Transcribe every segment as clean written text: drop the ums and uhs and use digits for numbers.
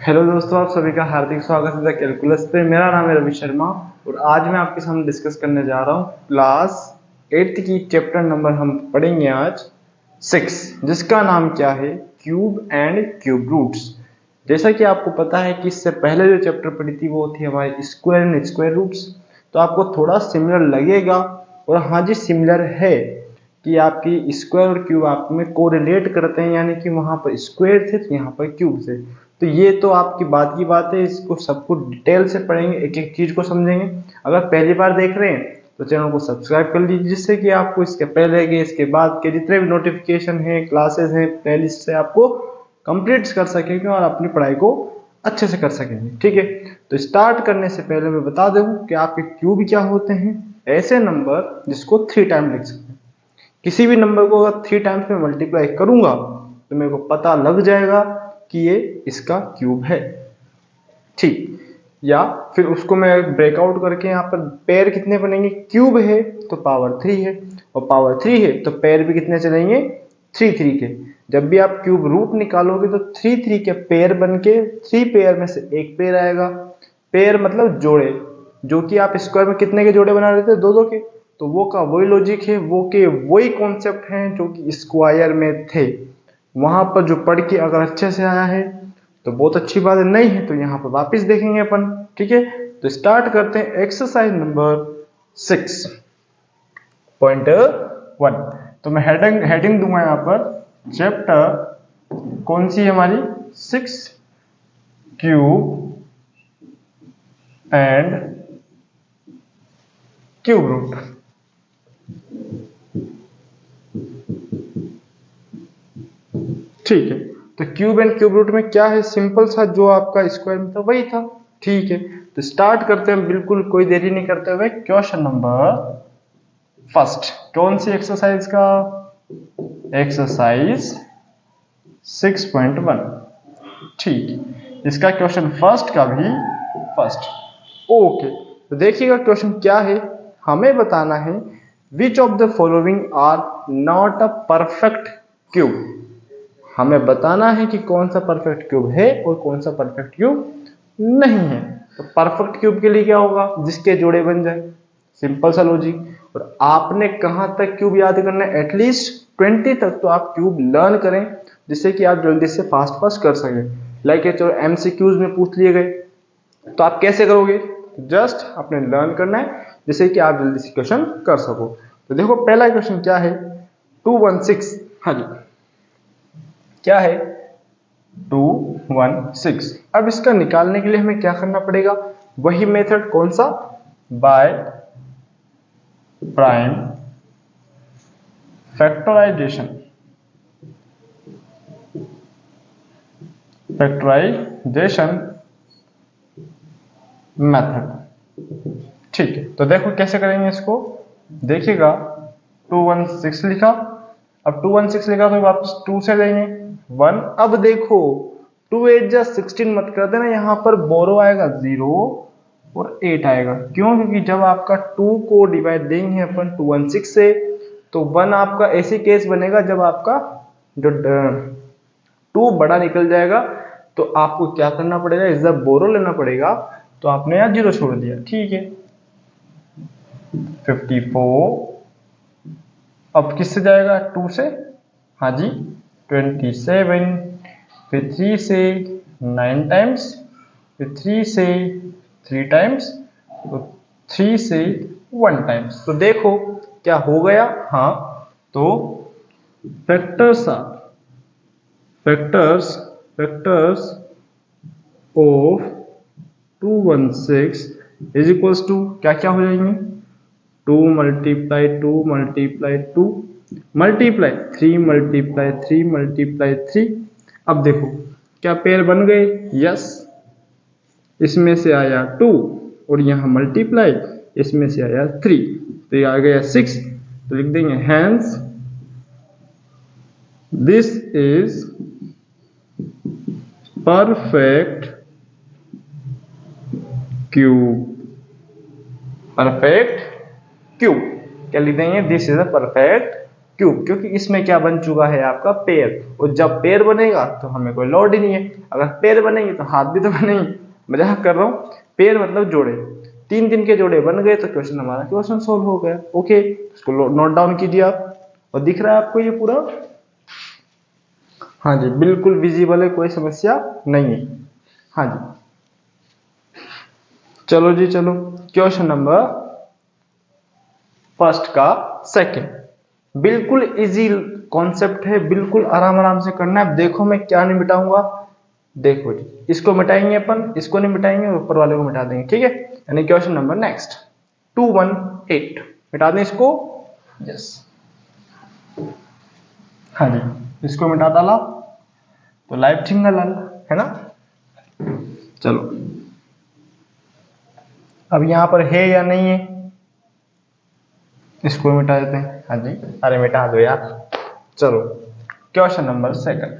Hello दोस्तों, आप सभी का हार्दिक स्वागत है द कैलकुलस पे। मेरा नाम है रवि शर्मा और आज मैं आपके सामने डिस्कस करने जा रहा हूँ क्लास 8th की चैप्टर नंबर हम पढ़ेंगे आज 6, जिसका नाम क्या है, क्यूब एंड क्यूब रूट्स। जैसा कि आपको पता है कि इससे पहले जो चैप्टर पढ़ी थी वो थी हमारी स्क्वायर एंड स्क्वायर रूट्स, तो आपको थोड़ा सिमिलर लगेगा। और हाँ जी, सिमिलर है कि आपकी स्क्वायर और क्यूब आप में कोरिलेट करते हैं, यानी कि वहां पर स्क्वायर थे तो यहाँ पर क्यूब थे। तो ये तो आपकी बात की बात है, इसको सबको डिटेल से पढ़ेंगे, एक एक चीज को समझेंगे। अगर पहली बार देख रहे हैं तो चैनल को सब्सक्राइब कर लीजिए, जिससे कि आपको इसके पहले के इसके बाद के जितने भी नोटिफिकेशन हैं, क्लासेस हैं, प्लेलिस्ट से आपको कंप्लीट कर सकेंगे और अपनी पढ़ाई को अच्छे से कर सकेंगे। ठीक है, तो स्टार्ट करने से पहले मैं बता दूं कि आपके क्यूब क्या होते हैं। ऐसे नंबर जिसको 3 टाइम लिख सकते हैं। किसी भी नंबर को अगर 3 टाइम्स में मल्टीप्लाई करूंगा तो मेरे को पता लग जाएगा कि ये इसका क्यूब है। ठीक, या फिर उसको मैं ब्रेकआउट करके यहाँ पर पेयर कितने बनेंगे, क्यूब है तो पावर 3 है, और पावर 3 है तो पेयर भी कितने चलेंगे, 3 के। जब भी आप क्यूब रूट निकालोगे तो 3 के पेयर बन के 3 पेयर में से एक पेयर आएगा। पेयर मतलब जोड़े, जो कि आप स्क्वायर में कितने के जोड़े बना रहे थे, 2 के। तो वो का वही लॉजिक है, वो के वही कॉन्सेप्ट हैं जो कि स्क्वायर में थे। वहां पर जो पढ़ के अगर अच्छे से आया है तो बहुत अच्छी बात है, नहीं है तो यहाँ पर वापस देखेंगे अपन। ठीक है, तो स्टार्ट करते हैं एक्सरसाइज नंबर 6.1। तो मैं हेडिंग दूंगा यहाँ पर, चैप्टर कौन सी है हमारी, 6 क्यूब एंड क्यूब रूट। ठीक है, तो क्यूब एंड क्यूब रूट में क्या है, सिंपल सा जो आपका स्क्वायर में था वही था। ठीक है, तो स्टार्ट करते हैं बिल्कुल कोई देरी नहीं करते हुए। क्वेश्चन नंबर फर्स्ट, कौन सी एक्सरसाइज का, एक्सरसाइज 6.1। ठीक, इसका क्वेश्चन फर्स्ट का भी फर्स्ट। ओके, तो देखिएगा क्वेश्चन क्या है, हमें बताना है which of the following are not a perfect cube. हमें बताना है कि कौन सा परफेक्ट क्यूब है और कौन सा परफेक्ट क्यूब नहीं है। तो परफेक्ट क्यूब के लिए क्या होगा, जिसके जोड़े बन जाए, सिंपल सा लॉजिक। और आपने कहां तक क्यूब याद करना है, एटलीस्ट 20 तक तो आप क्यूब लर्न करें, जिससे कि आप जल्दी से फास्ट कर सकें। लाइक चलो एमसीक्यूज में पूछ लिए गए तो आप कैसे करोगे, जस्ट आपने लर्न करना है जिससे कि आप जल्दी से क्वेश्चन कर सको। तो देखो पहला क्वेश्चन क्या है, 216। हाँ जी, क्या है, 216। अब इसका निकालने के लिए हमें क्या करना पड़ेगा, वही मेथड, कौन सा, by prime factorization. Factorization method. ठीक है, तो देखो कैसे करेंगे इसको, देखिएगा 216 लिखा। अब 216 लिखा तो वापस 2 से लेंगे 1। अब देखो 2 8 जा 16 मत कर देना, यहाँ पर बोरो आएगा 0 और 8 आएगा। क्यों, क्योंकि जब आपका 2 को डिवाइड देंगे अपन 216 से तो 1 आपका ऐसी केस बनेगा जब आपका जो 2 बड़ा निकल जाएगा तो आपको क्या करना पड़ेगा, जब बोरो लेना पड़ेगा। तो आपने यहाँ 0 छोड़ दिया। ठीक है, 54 अब किससे जाएगा, 2 से, हाँ जी 27, फिर 3 से 9 टाइम्स, फिर 3 से 3 टाइम्स, तो 3 से 1 टाइम्स। तो देखो क्या हो गया, हाँ, तो factors factors of 216 is equals to क्या क्या हो जाएंगे, 2 multiply 2 multiply 2 multiply 3 multiply 3 multiply 3। अब देखो क्या पेयर बन गए, यस, इसमें से आया 2 और यहाँ मल्टीप्लाई, इसमें से आया 3 तो ये आ गया 6। तो लिख देंगे hence this is perfect cube. Perfect cube क्या लिख देंगे, this is a perfect cube, क्योंकि इसमें क्या बन चुका है आपका पेयर, और जब पेयर बनेगा तो हमें कोई लोड ही नहीं है, अगर पेयर बनेंगे तो हाथ भी तो बनेंगे, मजाक कर रहा हूँ, पेयर मतलब जोड़े, 3 के जोड़े बन गए तो क्वेश्चन हमारा क्वेश्चन सोल्व हो गया। ओके, इसको नोट डाउन कीजिए आप, और दिख रहा है आपको ये पूरा? हाँ जी, बिल्कुल विजिबल है, कोई समस्या नहीं है। हाँ जी, चलो जी चलो, क्वेश्चन नंबर फर्स्ट का सेकंड, बिल्कुल इजी कॉन्सेप्ट है, बिल्कुल आराम आराम से करना है। अब देखो मैं क्या नहीं मिटाऊंगा, देखो जी, इसको मिटाएंगे अपन, इसको नहीं मिटाएंगे, ऊपर वाले को मिटा देंगे, ठीक है। यानी क्वेश्चन नंबर नेक्स्ट 218, मिटा दें इसको, यस, हाँ जी, इसको मिटा डाला तो लाइफ थिंग है ना। चलो, अब यहां पर है या नहीं है, इसको मिटा देते हैं। हाँ जी, अरे मिटा दो यार। चलो, क्वेश्चन नंबर सेकंड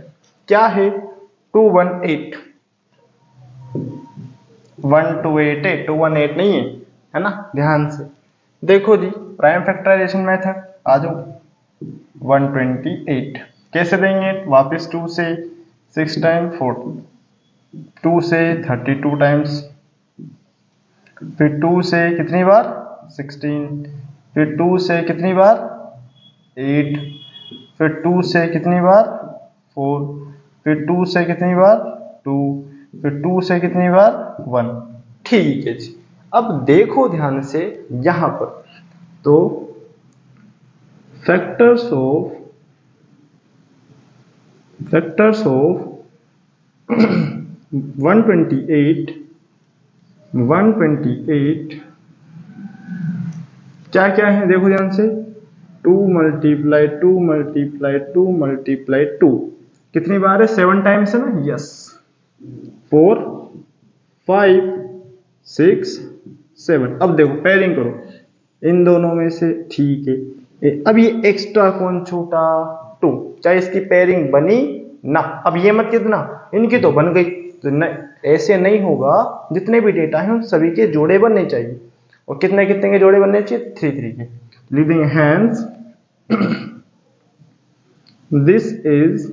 क्या है, 218, 128 है, 218 नहीं है ना, ध्यान से देखो जी, प्राइम फैक्टराइजेशन मेथड, आ जाओ। 128 कैसे देंगे, वापस 2 से 6 टाइम 4, 2 से 32 टाइम्स, फिर 2 से कितनी बार 16, फिर 2 से कितनी बार 8, फिर 2 से कितनी बार 4, फिर 2 से कितनी बार 2, फिर 2 से कितनी बार 1। ठीक है जी, अब देखो ध्यान से यहां पर, तो फैक्टर्स ऑफ 128 क्या क्या है, देखो ध्यान से, 2 मल्टीप्लाई 2 मल्टीप्लाई 2 मल्टीप्लाई 2, कितनी बार है, 7 टाइम्स है ना, यस, 4 5 6 7। अब देखो पेयरिंग करो इन दोनों में से, ठीक है। अब ये एक्स्ट्रा कौन छूटा, 2, चाहे इसकी पेयरिंग बनी ना, अब ये मत कितना, इनकी तो बन गई, तो न, ऐसे नहीं होगा, जितने भी डेटा हैं उन सभी के जोड़े बनने चाहिए, और कितने कितने के जोड़े बनने चाहिए, 3 3 के। Living hands this is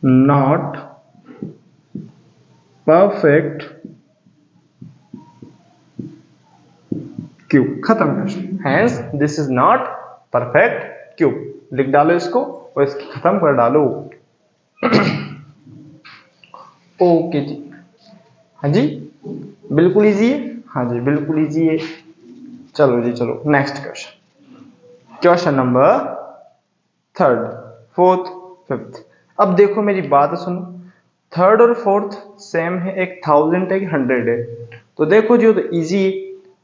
not perfect cube, खत्म question, hence this is not perfect cube, लिख डालो इसको और इसकी खत्म कर डालो। ओके जी, हाँ जी, बिल्कुल इजी है, हाँ जी बिल्कुल इजी है। चलो जी चलो, next question, question number third, fourth, fifth. अब देखो मेरी बात सुनो, थर्ड और फोर्थ सेम है, एक 1000 है, एक 100 है, तो देखो जी वो तो इजी है,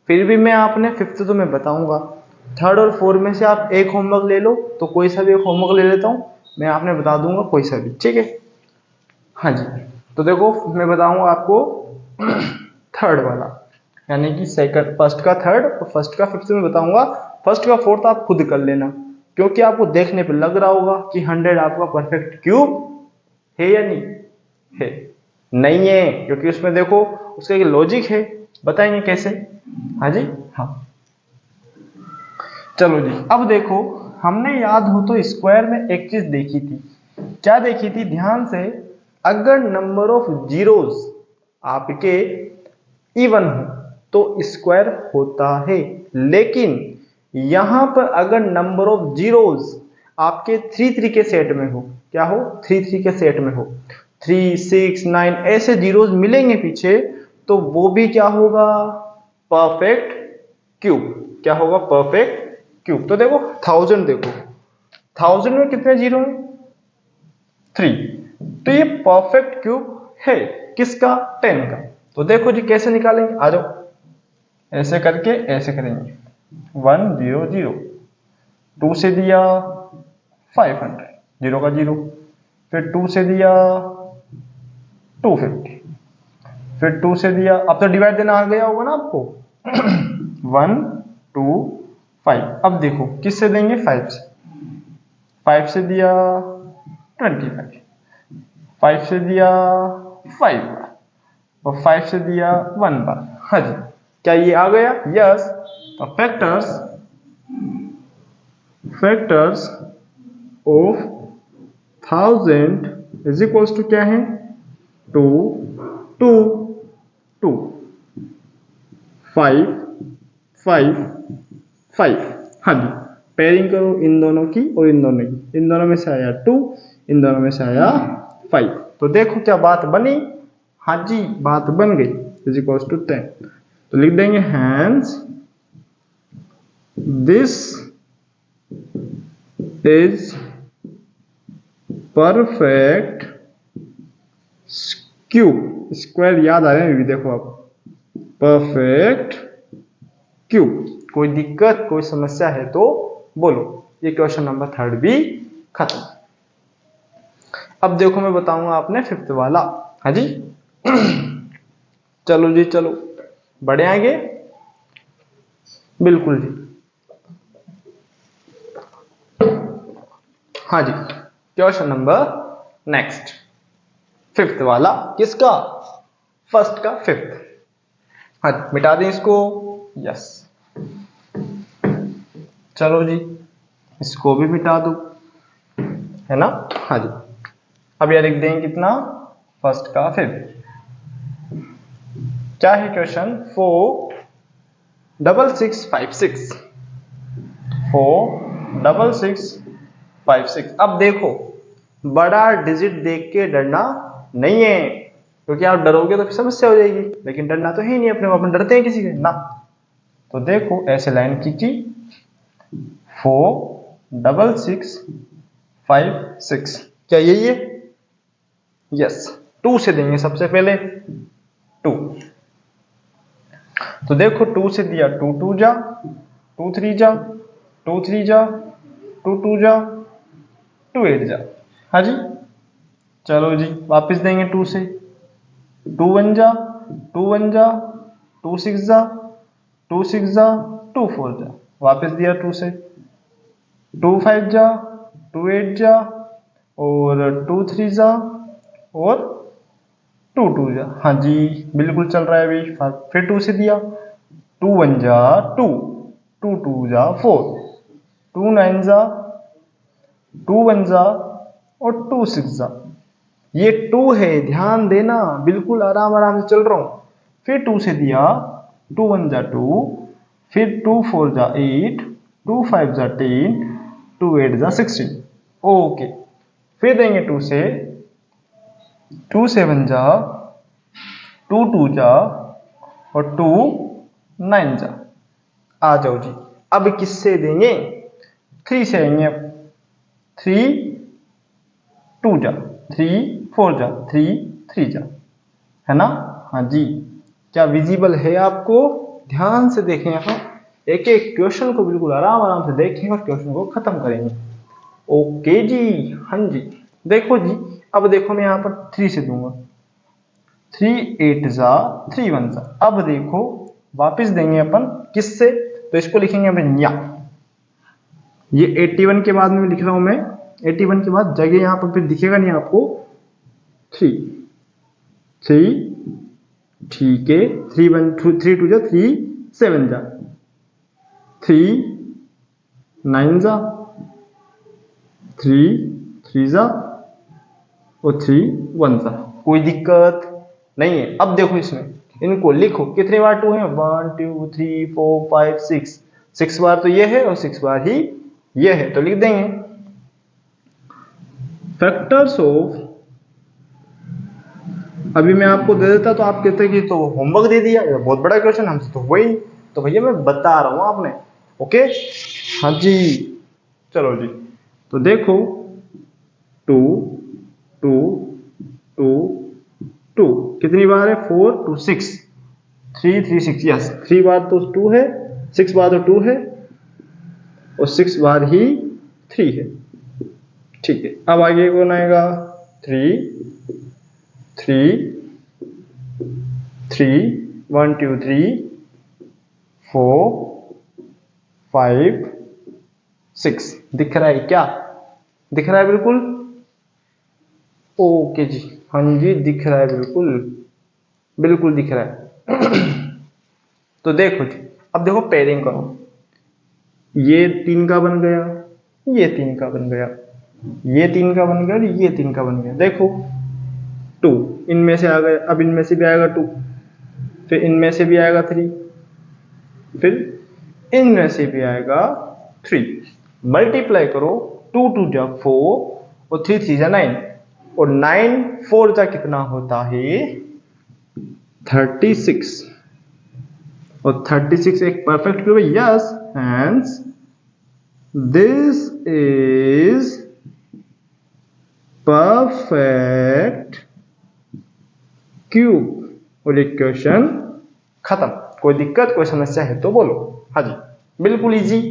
फिर भी मैं आपने फिफ्थ तो मैं बताऊंगा, थर्ड और फोर्थ में से आप एक होमवर्क ले लो, तो कोई सा भी एक होमवर्क ले लेता हूं, मैं आपने बता दूंगा कोई सा भी, ठीक है। हाँ जी, तो देखो मैं बताऊंगा आपको थर्ड वाला, यानी कि सेकंड, फर्स्ट का थर्ड और फर्स्ट का फिफ्थ में बताऊंगा, फर्स्ट का फोर्थ आप खुद कर लेना, क्योंकि आपको देखने पे लग रहा होगा कि 100 आपका परफेक्ट क्यूब है या नहीं है, नहीं है, क्योंकि उसमें देखो उसका एक लॉजिक है, बताएंगे कैसे। हाँ जी, हाँ, चलो जी, अब देखो हमने याद हो तो स्क्वायर में एक चीज देखी थी, क्या देखी थी, ध्यान से, अगर नंबर ऑफ जीरोस आपके इवन हो तो स्क्वायर होता है, लेकिन यहां पर अगर नंबर ऑफ जीरोस आपके 3 3 के सेट में हो, क्या हो, 3 3 के सेट में हो, 3 6 9 ऐसे जीरोस मिलेंगे पीछे, तो वो भी क्या होगा, परफेक्ट क्यूब, क्या होगा, परफेक्ट क्यूब। तो देखो 1000, देखो 1000 में कितने जीरो हैं, 3, तो ये परफेक्ट क्यूब है, किसका, 10 का। तो देखो जी कैसे निकालेंगे, आ जाओ, ऐसे करके ऐसे करेंगे, 1 0 0, 2 से दिया 500, जीरो का जीरो, फिर 2 से दिया 250, फिर 2 से दिया, अब तो डिवाइड देना आ गया होगा ना आपको, 1 2 5, अब देखो किससे देंगे, 5 से, 5 से दिया 25, 5 से दिया 5 बार, और 5 से दिया 1 बार। हाँ जी, क्या ये आ गया, यस। तो factors of 1000 is equals to क्या है, 2 2 2 5 5 5। हाँ जी, पेयरिंग करो इन दोनों की और इन दोनों की, इन दोनों में से आया 2, इन दोनों में से आया 5। तो देखो क्या बात बनी, हाँ जी बात बन गई, इज इक्वल्स टू 10। तो लिख देंगे hence this is perfect cube. Square याद आ रहे हैं भी, देखो आप, परफेक्ट क्यूब। कोई दिक्कत कोई समस्या है तो बोलो। ये क्वेश्चन नंबर 3 भी खत्म। अब देखो मैं बताऊंगा आपने 5th वाला। हाँ जी चलो जी चलो, बढ़े आगे, बिल्कुल जी। हाँ जी, क्वेश्चन नंबर नेक्स्ट 5th वाला, किसका, फर्स्ट का 5th। हाँ जी, मिटा दें इसको, यस। चलो जी, इसको भी मिटा दो, है ना। हाँ जी, अब यह लिख देंगे कितना, फर्स्ट का 5th। क्या है क्वेश्चन, 4 6 6 5 6, 4 6 6 5 6। अब देखो, बड़ा डिजिट देख के डरना नहीं है, क्योंकि आप डरोगे तो फिर समस्या हो जाएगी, लेकिन डरना तो है नहीं, अपने अपन डरते हैं किसी से ना। तो देखो ऐसे लाइन खींची, 4 6 6 5 6, क्या यही है, यस। 2 से देंगे सबसे पहले, 2। तो देखो 2 से दिया, 2 2 जा, 2 3 जा, 2 3 जा, 2 2 जा, 2 8 जा। हाँ जी, चलो जी वापस देंगे 2 से, 2 1 जा, 2 1 जा, 2 6 जा, 2 6 जा, 2 4 जा। वापस दिया 2 से, 2 5 जा, 2 8 जा, और 2 3 जा, और 2 2 जा। हाँ जी बिल्कुल चल रहा है अभी। फिर 2 से दिया, 2 1 जा 2, 2 2 जा 4, 2 9 जा, 2 1 जा, और 2 6 जा। ये 2 है, ध्यान देना, बिल्कुल आराम आराम से चल रहा हूं। फिर 2 से दिया, 2 1 जा 2, फिर 2 4 जा 8, 2 5 जा 10, 2 8 जा 16। ओके, फिर देंगे 2 से, 2 7 जा, 2 2 जा, और 2 9 जा। आ जाओ जी, अब किससे देंगे, 3 से देंगे। 3 2 जा, 3 4 जा, 3 3 जा, है ना। हाँ जी, क्या विजिबल है आपको, ध्यान से देखें, यहाँ एक एक क्वेश्चन को बिल्कुल आराम आराम से देखें और क्वेश्चन को खत्म करेंगे। ओके जी, हाँ जी। देखो जी, अब देखो मैं यहाँ पर 3 से दूंगा, 3 8 जा, 3 1 जा। अब देखो वापस देंगे अपन किससे, तो इसको लिखेंगे अपन या। ये 81 के बाद में लिख रहा हूं मैं, 81 के बाद जगह यहां पर फिर दिखेगा नहीं आपको, 3 3, ठीक है, 3 1 3 2 जा, 3 7 जा, 3 9 जा, 3 3 जा, और 3 1 जा। कोई दिक्कत नहीं है। अब देखो इसमें इनको लिखो, कितनी बार 2 है, 1 2 3 4 5 6, 6 बार तो ये है और 6 बार ही ये है। तो लिख देंगे फैक्टर्स ऑफ, अभी मैं आपको दे देता तो आप कहते कि तो होमवर्क दे दिया, बहुत बड़ा क्वेश्चन, हमसे तो हुआ ही। तो भैया मैं बता रहा हूं आपने, ओके। हाँ जी, चलो जी। तो देखो 2 2 2 2 कितनी बार है, 4 2 6, 3 3 6, यस। 3 बार तो 2 है, 6 बार तो 2 है, और 6 बार ही 3 है, ठीक है। अब आगे कौन आएगा, 3 3 3 1 2 3 4 5 6। दिख रहा है क्या, दिख रहा है बिल्कुल, ओके जी। हाँ जी दिख रहा है, बिल्कुल बिल्कुल दिख रहा है। तो देखो जी, अब देखो पेयरिंग करो, ये 3 का बन गया, ये 3 का बन गया, ये 3 का बन गया और ये 3 का बन गया। देखो 2 इनमें से आ गया, अब इनमें से भी आएगा 2, फिर इनमें से भी आएगा 3, फिर इनमें से भी आएगा 3। मल्टीप्लाई करो, 2 2 जा 4 और 3 3 जा 9 और 9 4 जा कितना होता है 36 और 36 एक परफेक्ट क्यूब है। Yes, hence this is perfect cube. और एक क्वेश्चन खत्म। कोई दिक्कत, कोई समस्या है तो बोलो। हाँ जी, बिल्कुल इजी।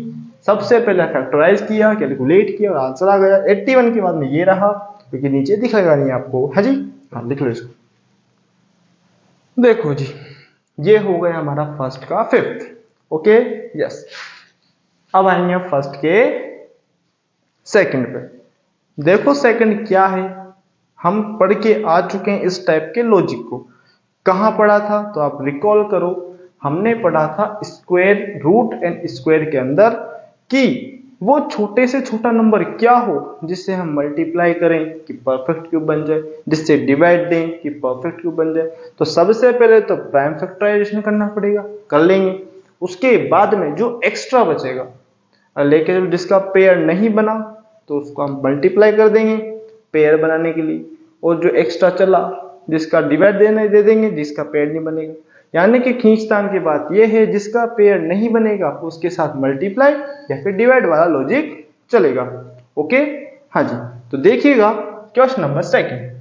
सबसे पहले फैक्टराइज किया, कैलकुलेट किया और आंसर आ गया। 81 के बाद में ये रहा, क्योंकि नीचे दिखेगा नहीं आपको। हाँ जी, हाँ लिख लो इसको। देखो जी, ये हो गया हमारा फर्स्ट का फिफ्थ। Okay, yes. अब आएंगे फर्स्ट के सेकंड पे। देखो सेकंड क्या है, हम पढ़ के आ चुके हैं इस टाइप के लॉजिक को। कहां पढ़ा था तो आप रिकॉल करो, हमने पढ़ा था स्क्वायर रूट एंड स्क्वायर के अंदर कि वो छोटे से छोटा नंबर क्या हो जिससे हम मल्टीप्लाई करें कि परफेक्ट क्यूब बन जाए, जिससे डिवाइड दें कि परफेक्ट क्यूब बन जाए। तो सबसे पहले तो प्राइम फैक्टराइजेशन करना पड़ेगा, कर लेंगे। उसके बाद में जो एक्स्ट्रा बचेगा, लेकिन जिसका पेयर नहीं बना तो उसको हम मल्टीप्लाई कर देंगे पेयर बनाने के लिए, और जो एक्स्ट्रा चला जिसका डिवाइड देने दे देंगे, जिसका पेयर नहीं बनेगा। यानी कि खींचतान की बात यह है, जिसका पेयर नहीं बनेगा उसके साथ मल्टीप्लाई या फिर डिवाइड वाला लॉजिक चलेगा। ओके, हाँ जी। तो देखिएगा क्वेश्चन नंबर सेकंड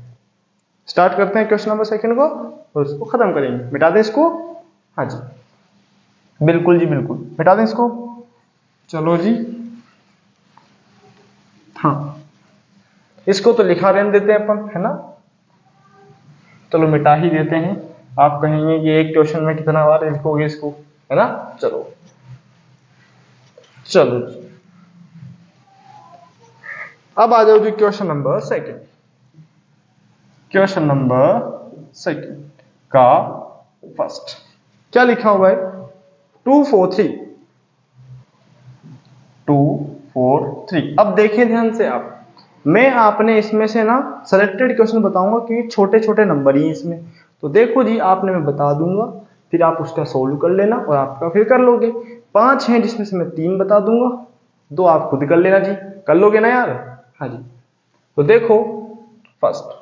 स्टार्ट करते हैं। क्वेश्चन नंबर सेकंड को और उसको खत्म करेंगे। मिटा दें इसको। हाँ जी, बिल्कुल जी, बिल्कुल मिटा दें इसको। चलो जी, हाँ इसको तो लिखा रहने देते हैं अपन, है ना। चलो मिटा ही देते हैं। आप कहेंगे कि एक क्वेश्चन में कितना बार लिखोगे इसको, है ना। चलो चलो जी, अब आ जाओ जी question number second. Question number second का फर्स्ट क्या लिखा हुआ है, 2 4 3 2 4 3। अब देखिए ध्यान से आप, मैं आपने इसमें से ना सेलेक्टेड क्वेश्चन बताऊंगा क्योंकि छोटे छोटे नंबर ही इसमें। तो देखो जी, आपने मैं बता दूंगा, फिर आप उसका सोल्व कर लेना और आपका फिर कर लोगे। 5 हैं जिसमें से मैं 3 बता दूंगा, 2 आप खुद कर लेना जी। कर लोगे ना यार। हाँ जी, तो देखो first,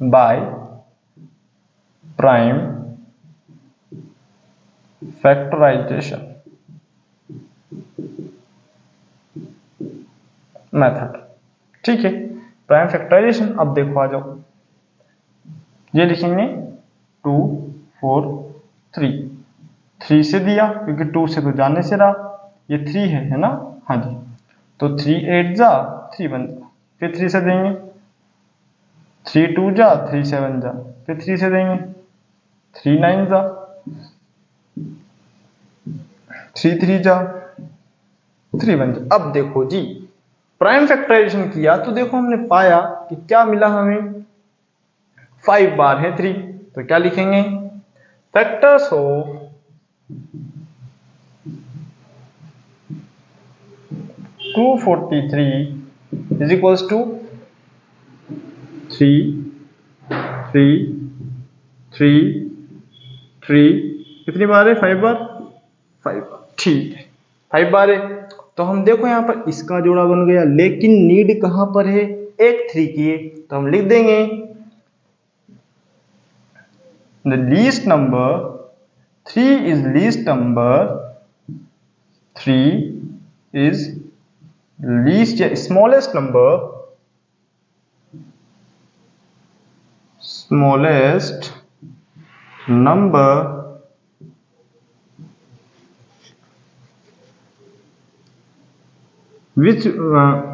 by prime factorization method. ठीक है, प्राइम फैक्टराइजेशन। अब देखो आ जाओ, ये लिखेंगे 2 4 3। 3 से दिया क्योंकि 2 से तो जाने से रहा, ये 3 है ना। हाँ जी, तो 3 8 जा 3 1 जा, फिर 3 से देंगे। 3 2 जा 3 7 जा, फिर 3 से देंगे। 3 9 जा 3 3 जा 3 1 जा। अब देखो जी, प्राइम फैक्टराइजेशन किया तो देखो हमने पाया कि क्या मिला हमें, 5 बार है 3, तो क्या लिखेंगे, factors of 243 is equals to 3 3 3 3। कितनी बार है, 5 बार, 5 बार। ठीक है, 5 बार है। तो हम देखो यहाँ पर इसका जोड़ा बन गया, लेकिन नीड कहां पर है, एक 3 की है। तो हम लिख देंगे the least number 3 is least number, 3 is least या smallest number, smallest number which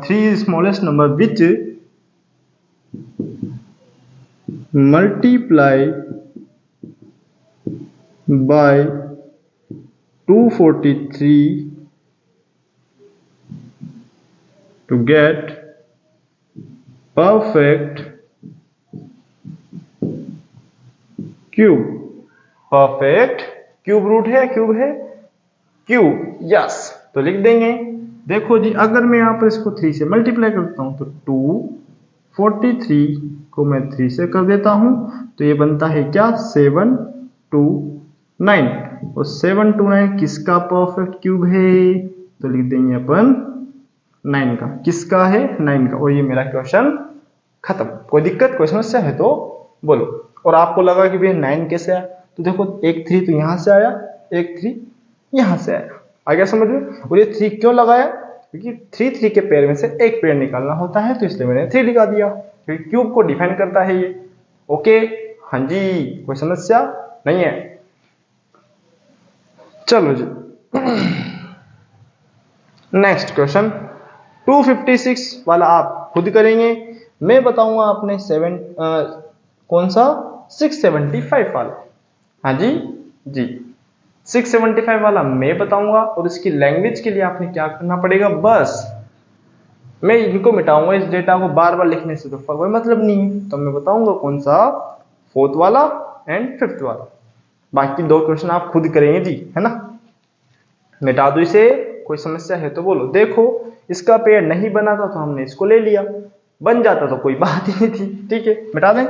3 is smallest number which multiply by 243 to get perfect cube. Perfect cube root है, क्यूब है, क्यूब। यस, तो लिख देंगे देखो जी, अगर मैं यहाँ पर इसको 3 से मल्टीप्लाई करता हूँ तो 243 को मैं 3 से कर देता हूँ तो ये बनता है क्या 729। और 729 किसका परफेक्ट क्यूब है? तो लिख देंगे अपन 9 का। किसका है? 9 का। और ये मेरा क्वेश्चन खत्म। कोई दिक्कत, कोई समस्या है तो बोलो। और आपको लगा कि भैया 9 कैसे आया, तो देखो एक 3 तो यहाँ से आया, एक 3 यहाँ से आया। आ गया समझ में? और ये 3 क्यों लगाया? क्योंकि 3 के पेयर में से एक पेयर निकालना होता है, तो इसलिए मैंने 3 लिखा दिया, क्योंकि क्यूब को डिफाइन करता है ये। ओके, हाँ जी, कोई समस्या नहीं है। चलो जी, नेक्स्ट क्वेश्चन 256 वाला आप खुद करेंगे, मैं बताऊंगा आपने कौन सा 675 वाला। हाँ जी जी, 675 वाला मैं बताऊंगा। और इसकी लैंग्वेज के लिए आपने क्या करना पड़ेगा, बस मैं इनको मिटाऊंगा, इस डेटा को बार बार लिखने से तो कोई मतलब नहीं है। तो मैं बताऊंगा कौन सा 4th वाला एंड 5th वाला। बाकी 2 क्वेश्चन आप खुद करेंगे जी, है ना। मिटा दो इसे, कोई समस्या है तो बोलो। देखो इसका पेयर नहीं बना था तो हमने इसको ले लिया, बन जाता तो कोई बात ही नहीं थी। ठीक है, मिटा दें।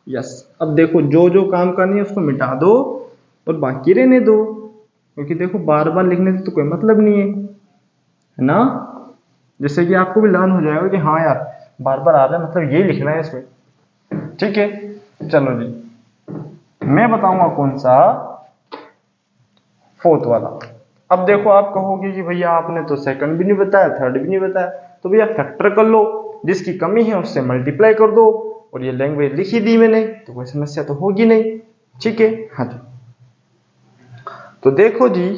यस, अब देखो जो जो काम करनी है उसको मिटा दो और बाकी रहने दो, क्योंकि देखो बार बार लिखने से तो कोई मतलब नहीं है ना। जैसे कि आपको भी लर्न हो जाएगा कि हाँ यार बार बार आ रहा है, मतलब यही लिखना है इसमें। ठीक है, चलो जी, मैं बताऊंगा कौन सा 4th वाला। अब देखो आप कहोगे कि भैया आपने तो सेकंड भी नहीं बताया, थर्ड भी नहीं बताया, तो भैया फैक्टर कर लो, जिसकी कमी है उससे मल्टीप्लाई कर दो। और ये लैंग्वेज लिख ही दी मैंने, तो कोई समस्या तो होगी नहीं। ठीक है, हाँ जी। तो देखो जी,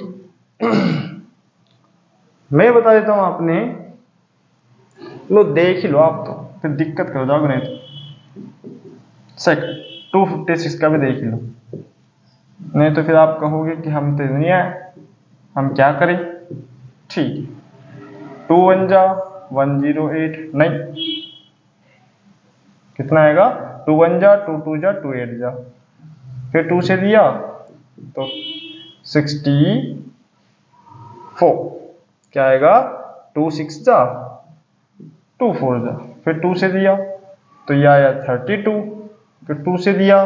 मैं बता देता हूं आपने, लो देख ही लो आप, तो फिर दिक्कत कर जाओगे नहीं तो। सेकंड 256 का भी देख ही लो, नहीं तो फिर आप कहोगे कि हम तो नहीं आए, हम क्या करें। ठीक, 2 1 जा 108, नहीं कितना आएगा, 2 1 जा 2 2 जा 2 8 जा, फिर 2 से दिया तो 64, क्या आएगा 2 6 जा 2 4 जा, फिर 2 से दिया तो ये आया 32, फिर 2 से दिया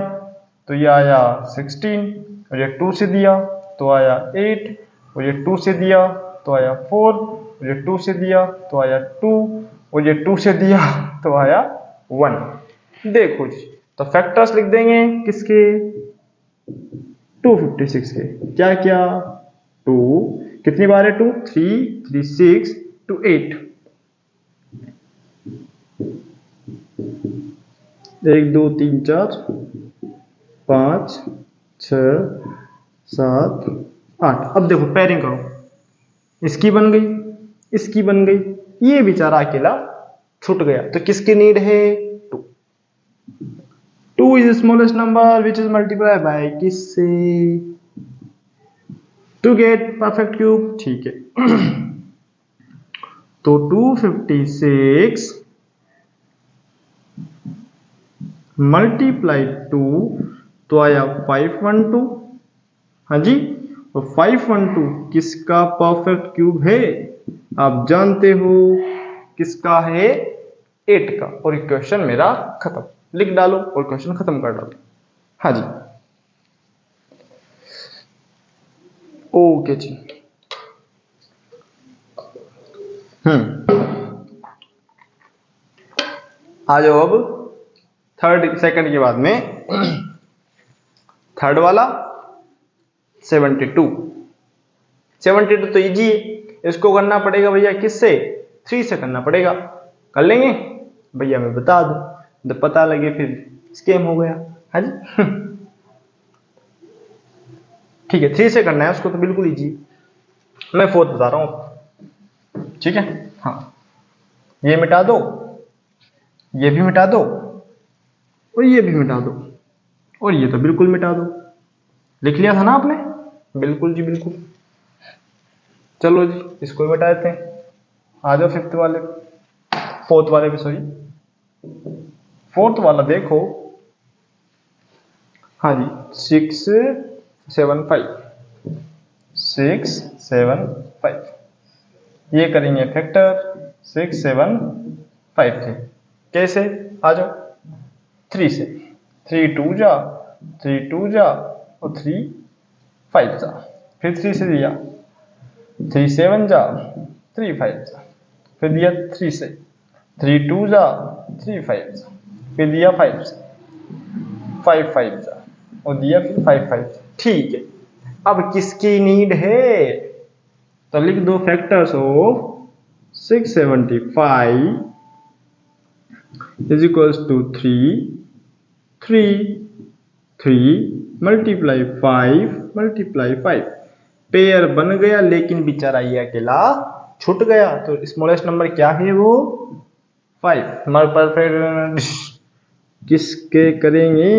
तो ये आया 16, और ये 2 से दिया तो आया 8, और ये 2 से दिया तो आया 4, और ये 2 से दिया तो आया 2, और ये 2 से दिया तो आया 1। देखो जी, तो फैक्टर्स लिख देंगे किसके, 256 के। क्या क्या, 2 कितनी बार है, 2 3 3 6 2 8, 1 2 3 4 5 6 7 8। अब देखो पेयरिंग करो, इसकी बन गई, इसकी बन गई, ये बेचारा अकेला छूट गया, तो किसकी नीड है, 2। 2 is smallest number which is multiply by किससे, टू गेट परफेक्ट क्यूब। ठीक है, तो 256 मल्टीप्लाई 2 तो आया 512। हाँ जी, तो 512 किसका परफेक्ट क्यूब है, आप जानते हो किसका है, 8 का। और क्वेश्चन मेरा खत्म, लिख डालो और क्वेश्चन खत्म कर डालो। हाँ जी, ओके जी। आ जाओ अब थर्ड सेकंड के बाद में थर्ड वाला 72। 72 तो इजी है, इसको करना पड़ेगा भैया किससे, 3 से करना पड़ेगा। कर लेंगे भैया, मैं बता दूं, तो पता लगे फिर स्कैम हो गया। हाँ जी ठीक है, 3 से करना है उसको, तो बिल्कुल इजी। मैं 4th बता रहा हूं, ठीक है। हाँ, ये मिटा दो, ये भी मिटा दो, और ये भी मिटा दो, और ये तो बिल्कुल मिटा दो। लिख लिया था ना आपने, बिल्कुल जी बिल्कुल। चलो जी, इसको भी मिटा देते हैं। आ जाओ 5th वाले, 4th वाले भी, सॉरी 4th वाला देखो। हाँ जी, 6 7 5, 6 7 5। ये करेंगे फैक्टर 6 7 5 के। कैसे? आ जाओ 3 से, 3 2 जा, 3 2 जा और 3 5 जा, फिर 3 से दिया, 3 7 जा, 3 5 जा, फिर दिया 3 से, 3 2 जा, 3 5 जा, फिर दिया 5 से, 5 5 जा और दिया फिर 5 5 जा। ठीक है, अब किसकी नीड है? तो लिख दो factors of 675 is equals to 3 3 3 multiply 5 multiply 5। Pair बन गया, लेकिन बेचारा ये अकेला छूट गया। तो स्मॉलेस्ट नंबर क्या है? वो 5। हमारे परफेक्ट किसके करेंगे?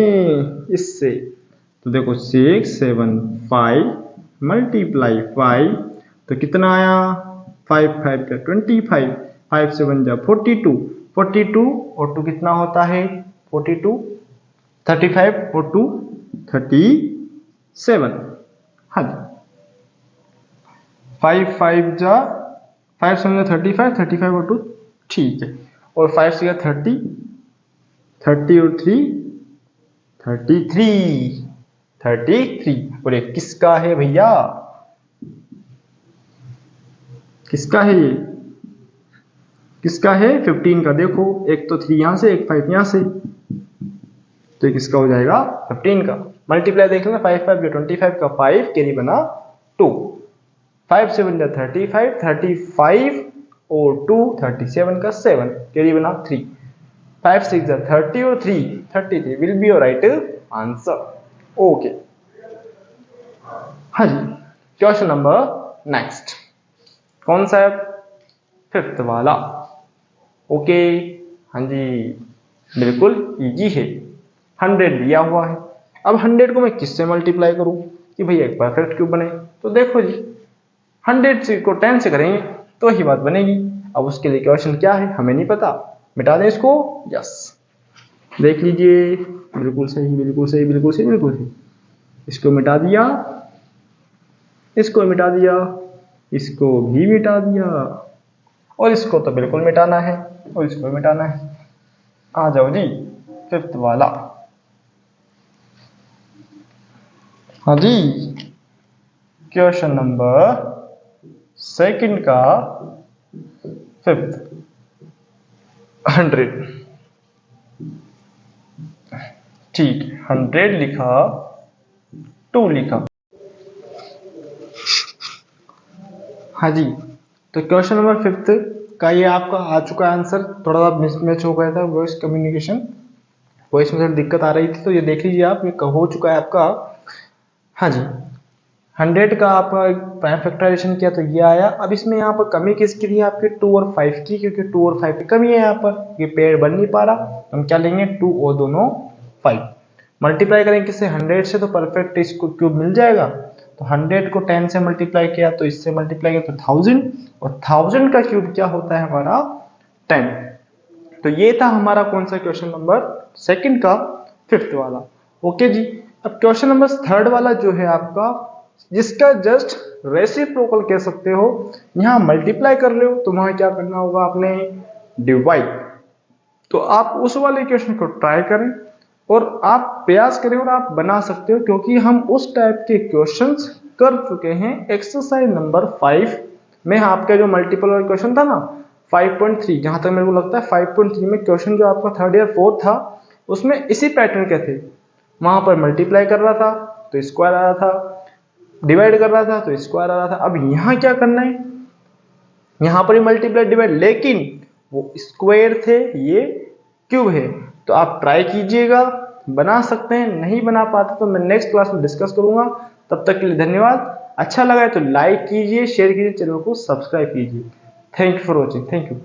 इससे। तो देखो 6 7 5 मल्टीप्लाई 5 तो कितना आया? 5 5 का 25, 5 7 जा 42, 42 और 2 कितना होता है? 42, 35 और 2 37। हाँ जी, 5 5 जा 5 7 जा 35, 35 और 2 ठीक है, और 5 से 30, 30 और 3 33, 33। और ये किसका है भैया? किसका है ये? किसका है? 15 का। देखो एक तो 3 यहां से, एक 5 यहां से, तो ये किसका हो जाएगा? 15 का। मल्टीप्लाई देख लेना, 5 5 25 का 5 कैरी बना 2, 5 7 जा 35, 35 और 2 37 का 7 कैरी बना 3, 5 6 जा 30 और 3 33 will be your right answer. Okay, हाँ जी, क्वेश्चन नंबर नेक्स्ट कौन सा है? 5th वाला। ओके, हाँ जी, बिल्कुल इजी है। 100 दिया हुआ है। अब 100 को मैं किससे मल्टीप्लाई करूं कि भैया एक परफेक्ट क्यूब बने? तो देखो जी, 100 को 10 से करेंगे तो ही बात बनेगी। अब उसके लिए क्वेश्चन क्या है हमें नहीं पता, मिटा दें इसको। यस, देख लीजिए, बिल्कुल सही, बिल्कुल सही, बिल्कुल सही, बिल्कुल सही। इसको मिटा दिया, इसको मिटा दिया, इसको भी मिटा दिया, और इसको तो बिल्कुल मिटाना है, और इसको मिटाना है। आ जाओ जी 5th वाला। हाँ जी, क्वेश्चन नंबर 2 का 5th 100। ठीक, 100 लिखा, 2 लिखा। हाँ जी, तो क्वेश्चन नंबर 5th का ये आपका आ चुका है आंसर। थोड़ा सा मिसमैच हो गया था वॉइस कम्युनिकेशन, वॉइस में थोड़ी दिक्कत आ रही थी, तो ये देख लीजिए आप, ये हो चुका है आपका। हाँ जी, 100 का आपका प्राइम फैक्टराइजेशन किया तो ये आया। अब इसमें यहाँ पर कमी किसकी थी? आपके 2 और 5 की, क्योंकि 2 और 5 की कमी है यहाँ पर, ये पेड़ बन नहीं पा रहा। हम क्या लेंगे? 2 और दोनों 5 मल्टीप्लाई करेंगे किससे? 100 से, तो परफेक्ट इसको क्यूब मिल जाएगा। तो 100 को 10 से मल्टीप्लाई किया तो इससे मल्टीप्लाई किया तो 1000, और 1000 का क्यूब क्या होता है हमारा? 10। तो ये था हमारा कौन सा क्वेश्चन नंबर 2 का 5th वाला। ओके जी, अब क्वेश्चन नंबर 3rd वाला जो है आपका, जिसका जस्ट रेसिप्रोकल कह सकते हो, यहां मल्टीप्लाई कर रहे हो तो वहां क्या करना होगा? आपने डिवाइड। तो आप उस वाले क्वेश्चन को ट्राई करें और आप प्रयास करें और आप बना सकते हो, क्योंकि हम उस टाइप के क्वेश्चंस कर चुके हैं एक्सरसाइज नंबर 5 में। आपका जो मल्टीपल वाला क्वेश्चन था ना 5.3, जहां तक मेरे को लगता है 5.3 में क्वेश्चन जो आपका 3rd या 4th था, उसमें इसी पैटर्न के थे। वहां पर मल्टीप्लाई कर रहा था तो स्क्वायर आ रहा था, डिवाइड कर रहा था तो स्क्वायर आ रहा था। अब यहाँ क्या करना है? यहाँ पर ही मल्टीप्लाई डिवाइड, लेकिन वो स्क्वायर थे, ये क्यूब है। तो आप ट्राई कीजिएगा, बना सकते हैं। नहीं बना पाते तो मैं नेक्स्ट क्लास में डिस्कस करूंगा। तब तक के लिए धन्यवाद। अच्छा लगा है तो लाइक कीजिए, शेयर कीजिए, चैनल को सब्सक्राइब कीजिए। Thank you for watching. Thank you.